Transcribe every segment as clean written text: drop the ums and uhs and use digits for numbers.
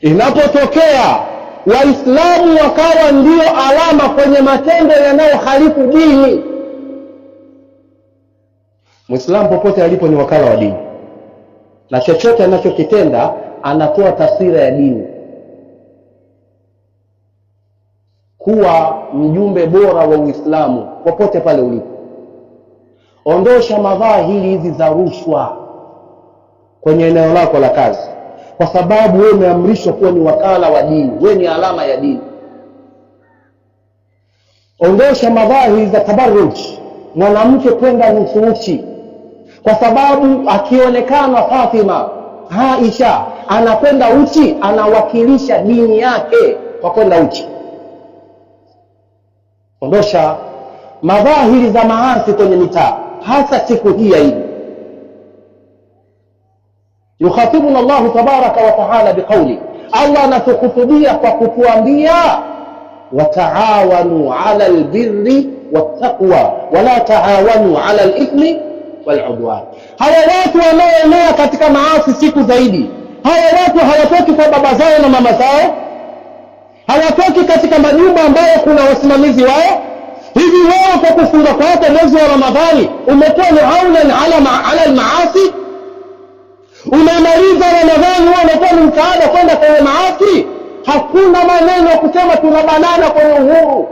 Inapotokea Waislamu wakawa ndio alama kwenye matendo yanayohalifu dini, Muislamu popote alipo ni wakala wa dini, na chochote anachokitenda anatoa taswira ya dini. Kuwa mjumbe bora wa Uislamu popote pale ulipo. Ondosha madhahiri hizi za rushwa kwenye eneo lako la kazi, kwa sababu wewe umeamrishwa kuwa ni wakala wa dini, wewe ni alama ya dini. Ondosha madhahiri za tabarruj, mwanamke kwenda nusu uchi, kwa sababu akionekana Fatima, Aisha anakwenda uchi, anawakilisha dini yake kwa kwenda uchi. Ondosha madhahiri za maasi kwenye mitaa, hasa siku hii ya Eid. Yukhatibuna Allah tabaraka wa taala biqawli, Allah anatukhutubia kwa kutuambia wataawanu ala albirri wattaqwa wala taawanu ala alithmi waludwan. Hawa watu wanaoenea katika maasi siku zaidi, hawa watu hawatoki kwa baba zao na mama zao, hawatoki katika majumba ambayo kuna wasimamizi wao. Hivi wewe kwa kufunga kwako mwezi wa Ramadhani umekuwa ni aunan ala almaasi? Umemaliza Ramadhani wewe umekuwa ni msaada kwenda kwenye maasi? Hakuna maneno ya kusema tunabanana kwenye uhuru.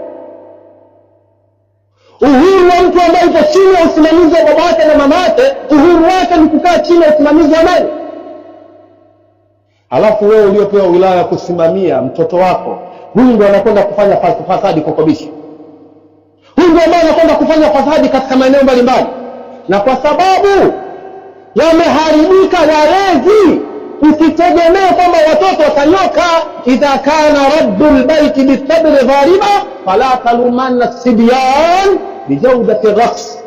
Uhuru wa mtu ambaye yuko chini ya usimamizi wa babake na mamake, uhuru wake ni kukaa chini ya usimamizi wa nani? Halafu wewe uliopewa wilaya kusimamia mtoto wako, huyu ndio anakwenda kufanya fasadi kokobishi, huyu ndio ambaye anakwenda kufanya fasadi katika maeneo mbalimbali. Na kwa sababu yameharibika walezi, usitegemee kwamba watoto watanyoka. Idha kana rabbul baiti bisabri dhariba fala talumanna sibyan bijawdati ghas.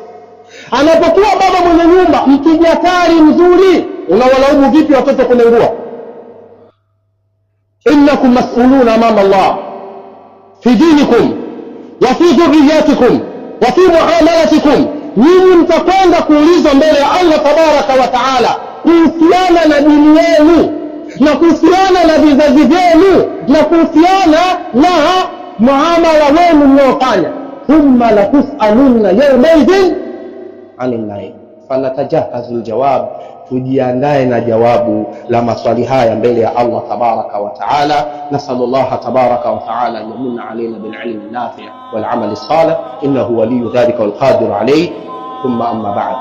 Anapokuwa baba mwenye nyumba mkijatari mzuri, unawalaumu vipi watoto kunengua? Innakum mas'uluna amama Allah fi dinikum wa fi dhurriyyatikum wa fi muamalatikum. Nyinyi mtakwenda kuulizwa mbele ya Allah tabaraka wa taala kuhusiana na dini yenu, na kuhusiana na vizazi vyenu, na kuhusiana na muamala wenu mnaofanya. Thumma latus'alunna yawmaidhin 'anil na'im. Fanatajahazu aljawab, tujiandae na jawabu la maswali haya mbele ya Allah tabaraka wa taala. Nasallallahu tabaraka wa taala an yamunna alayna bil ilmi nafi' wal 'amali salih, innahu waliyyu dhalika wal qadir alayh. Thumma amma ba'd.